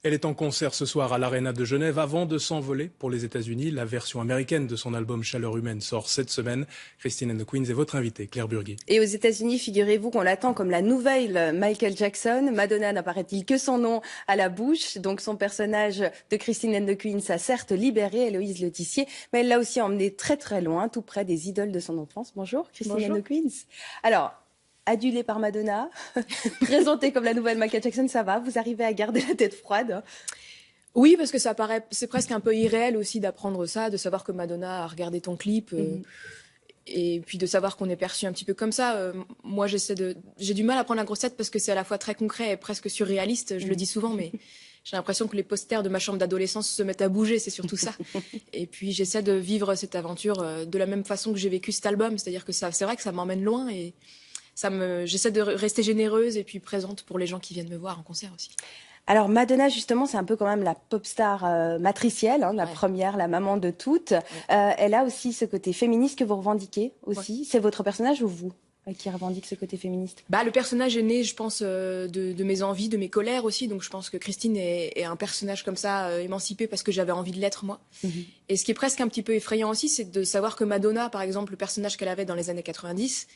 Elle est en concert ce soir à l'Arena de Genève avant de s'envoler pour les États-Unis. La version américaine de son album Chaleur humaine sort cette semaine. Christine and the Queens est votre invitée, Claire Burguet. Et aux États-Unis, figurez-vous qu'on l'attend comme la nouvelle Michael Jackson. Madonna n'apparaît-il que son nom à la bouche. Donc son personnage de Christine and the Queens a certes libéré Héloïse Letissier, mais elle l'a aussi emmené très très loin, tout près des idoles de son enfance. Bonjour Christine Bonjour. and the Queens. Alors, adulée par Madonna, présentée comme la nouvelle Michael Jackson, ça va? Vous arrivez à garder la tête froide? Oui, parce que c'est presque un peu irréel aussi d'apprendre ça, de savoir que Madonna a regardé ton clip, et puis de savoir qu'on est perçu un petit peu comme ça. Moi, j'ai du mal à prendre la grosse tête parce que c'est à la fois très concret et presque surréaliste. Je le dis souvent, mais j'ai l'impression que les posters de ma chambre d'adolescence se mettent à bouger, c'est surtout ça. Et puis j'essaie de vivre cette aventure de la même façon que j'ai vécu cet album, c'est-à-dire que c'est vrai que ça m'emmène loin et j'essaie de rester généreuse et puis présente pour les gens qui viennent me voir en concert aussi. Alors Madonna, justement, c'est un peu quand même la pop star matricielle, la première, la maman de toutes. Elle a aussi ce côté féministe que vous revendiquez aussi. C'est votre personnage ou vous qui revendique ce côté féministe? Le personnage est né, je pense, de mes envies, de mes colères aussi. Donc je pense que Christine est un personnage comme ça, émancipé parce que j'avais envie de l'être moi. Et ce qui est presque un petit peu effrayant aussi, c'est de savoir que Madonna, par exemple, le personnage qu'elle avait dans les années 90,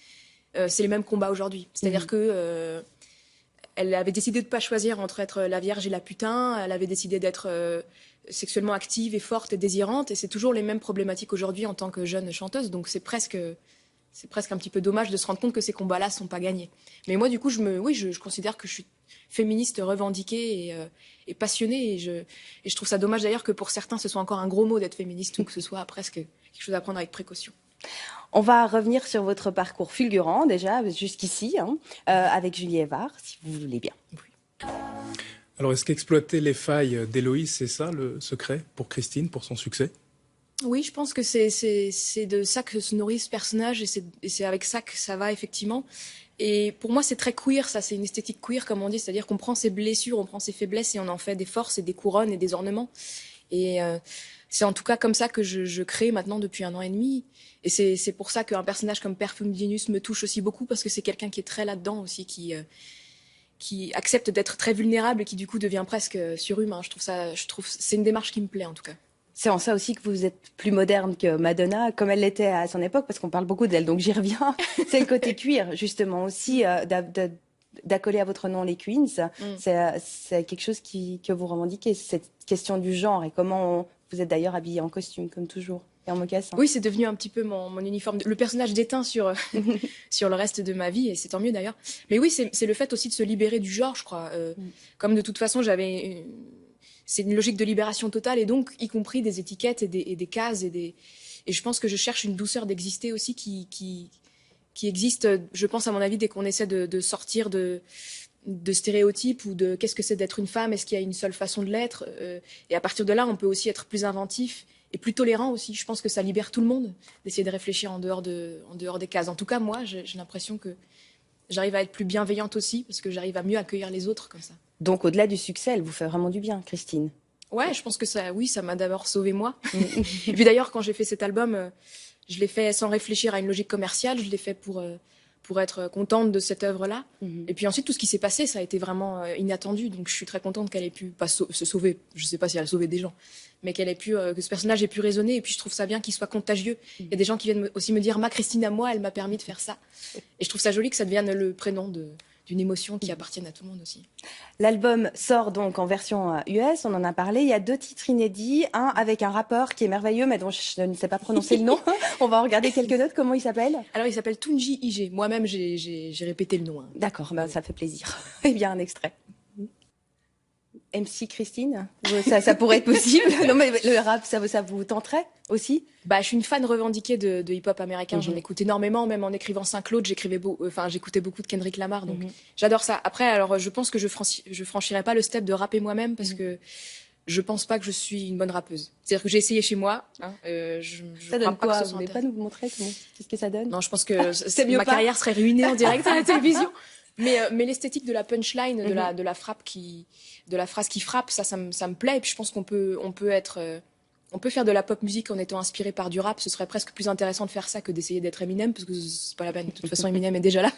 c'est les mêmes combats aujourd'hui. C'est-à-dire que elle avait décidé de pas choisir entre être la Vierge et la putain. Elle avait décidé d'être sexuellement active et forte et désirante. Et c'est toujours les mêmes problématiques aujourd'hui en tant que jeune chanteuse. Donc c'est presque un petit peu dommage de se rendre compte que ces combats-là sont pas gagnés. Mais moi, du coup, je considère que je suis féministe revendiquée et passionnée. Et je trouve ça dommage d'ailleurs que pour certains, ce soit encore un gros mot d'être féministe ou que ce soit presque quelque chose à prendre avec précaution. On va revenir sur votre parcours fulgurant déjà jusqu'ici, avec Julie Evard, si vous voulez bien. Oui. Alors, est-ce qu'exploiter les failles d'Héloïse, c'est ça le secret pour Christine, pour son succès? Oui, je pense que c'est de ça que se nourrit ce personnage et c'est avec ça que ça va effectivement. Et pour moi, c'est très queer, ça, c'est une esthétique queer comme on dit, c'est-à-dire qu'on prend ses blessures, on prend ses faiblesses et on en fait des forces et des couronnes et des ornements. Et c'est en tout cas comme ça que je crée maintenant depuis 1 an et demi. Et c'est pour ça qu'un personnage comme Perfume Venus me touche aussi beaucoup parce que c'est quelqu'un qui est très là-dedans aussi, qui accepte d'être très vulnérable et qui du coup devient presque surhumain. C'est une démarche qui me plaît en tout cas. C'est en ça aussi que vous êtes plus moderne que Madonna, comme elle l'était à son époque, parce qu'on parle beaucoup d'elle, donc j'y reviens. C'est le côté cuir, justement, aussi, d'accoler à votre nom les Queens. C'est quelque chose que vous revendiquez, cette question du genre, et comment vous êtes d'ailleurs habillée en costume, comme toujours, et en mocassin. Oui, c'est devenu un petit peu mon uniforme, le personnage déteint sur le reste de ma vie, et c'est tant mieux d'ailleurs. Mais oui, c'est le fait aussi de se libérer du genre, je crois. Comme de toute façon, c'est une logique de libération totale, et donc y compris des étiquettes et des cases et je pense que je cherche une douceur d'exister aussi qui existe, je pense à mon avis, dès qu'on essaie de sortir de stéréotypes ou de qu'est-ce que c'est d'être une femme, est-ce qu'il y a une seule façon de l'être, et à partir de là on peut aussi être plus inventif et plus tolérant aussi. Je pense que ça libère tout le monde d'essayer de réfléchir en dehors des cases. En tout cas moi j'ai l'impression que j'arrive à être plus bienveillante aussi parce que j'arrive à mieux accueillir les autres comme ça. Donc au-delà du succès, elle vous fait vraiment du bien, Christine? Ouais, je pense que ça m'a d'abord sauvé moi. Et puis d'ailleurs, quand j'ai fait cet album, je l'ai fait sans réfléchir à une logique commerciale. Je l'ai fait pour être contente de cette œuvre-là. Et puis ensuite, tout ce qui s'est passé, ça a été vraiment inattendu. Donc je suis très contente qu'elle ait pu pas se sauver. Je sais pas si elle a sauvé des gens, mais que ce personnage ait pu résonner. Et puis je trouve ça bien qu'il soit contagieux. Il y a des gens qui viennent aussi me dire, ma Christine à moi, elle m'a permis de faire ça. Et je trouve ça joli que ça devienne le prénom d'une émotion qui appartienne à tout le monde aussi. L'album sort donc en version US, on en a parlé. Il y a 2 titres inédits, un avec un rappeur qui est merveilleux, mais dont je ne sais pas prononcer le nom. On va en regarder quelques notes. Comment il s'appelle? Alors, il s'appelle Tunji IG. Moi-même, j'ai répété le nom. D'accord, ça fait plaisir. Eh bien, un extrait. MC Christine, ça pourrait être possible. Non, mais le rap, ça vous tenterait aussi? Je suis une fan revendiquée de hip-hop américain. J'en écoute énormément, même en écrivant Saint-Claude, j'écoutais beaucoup de Kendrick Lamar, donc j'adore ça. Après, alors, je pense que je franchirai pas le step de rapper moi-même parce que je pense pas que je suis une bonne rappeuse. C'est-à-dire que j'ai essayé chez moi. Ça donne quoi? Vous voulez pas nous montrer qu'est-ce que ça donne? Non, je pense que ma carrière serait ruinée en direct à la télévision. Mais l'esthétique de la punchline, de la frappe de la phrase qui frappe, ça me plaît. Et puis je pense qu'on peut faire de la pop musique en étant inspiré par du rap. Ce serait presque plus intéressant de faire ça que d'essayer d'être Eminem, parce que c'est pas la peine. De toute façon, Eminem est déjà là.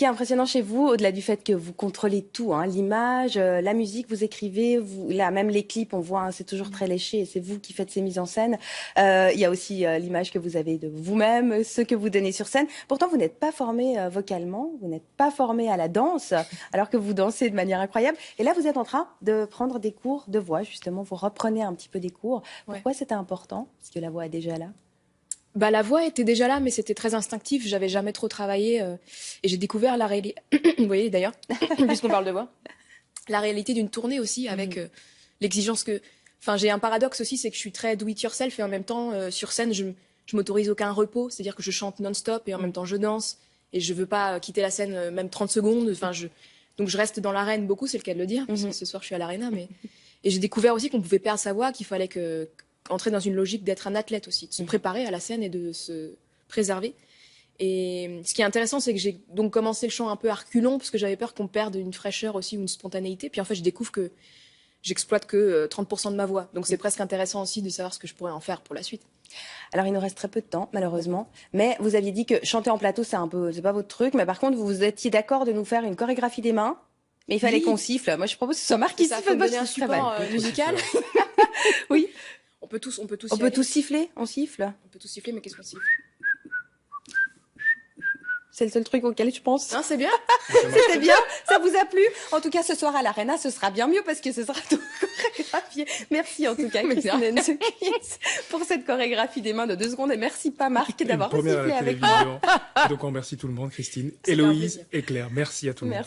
qui est impressionnant chez vous, au-delà du fait que vous contrôlez tout, hein, l'image, la musique, vous écrivez, là même les clips, on voit, hein, c'est toujours très léché et c'est vous qui faites ces mises en scène. Il y a aussi l'image que vous avez de vous-même, ce que vous donnez sur scène. Pourtant, vous n'êtes pas formé vocalement, vous n'êtes pas formé à la danse, alors que vous dansez de manière incroyable. Et là, vous êtes en train de prendre des cours de voix, justement. Vous reprenez un petit peu des cours. Pourquoi c'était important? Parce que la voix est déjà là. Bah, la voix était déjà là, mais c'était très instinctif. J'avais jamais trop travaillé et j'ai découvert la réalité. Vous voyez d'ailleurs, puisqu'on parle de voix, la réalité d'une tournée aussi avec l'exigence que. Enfin, j'ai un paradoxe aussi, c'est que je suis très do it yourself et en même temps sur scène, je m'autorise aucun repos, c'est-à-dire que je chante non-stop et en même temps je danse et je veux pas quitter la scène même 30 secondes. Enfin, donc je reste dans l'arène beaucoup, c'est le cas de le dire, parce que ce soir je suis à l'Arena, mais et j'ai découvert aussi qu'on pouvait perdre sa voix, qu'il fallait entrer dans une logique d'être un athlète aussi, de se préparer à la scène et de se préserver. Et ce qui est intéressant, c'est que j'ai donc commencé le chant un peu à reculons, parce que j'avais peur qu'on perde une fraîcheur aussi ou une spontanéité. Puis en fait, je découvre que j'exploite que 30% de ma voix. Donc c'est presque intéressant aussi de savoir ce que je pourrais en faire pour la suite. Alors il nous reste très peu de temps, malheureusement. Mais vous aviez dit que chanter en plateau, c'est pas votre truc. Mais par contre, vous étiez d'accord de nous faire une chorégraphie des mains. Mais il fallait qu'on siffle. Moi, je propose que ce soit Marc qui siffle. Ça donner un support musical. Oui. On peut tous siffler. On siffle. On peut tous siffler, mais qu'est-ce qu'on siffle? C'est le seul truc auquel je pense. Hein, c'est bien. C'était bien. Ça vous a plu? En tout cas, ce soir à l'Arena, ce sera bien mieux parce que ce sera tout chorégraphié. Merci en tout cas, Christine pour cette chorégraphie des mains de 2 secondes. Et merci pas Marc d'avoir sifflé avec moi. Donc on remercie tout le monde, Christine, Héloïse et Claire. Merci à tout le monde.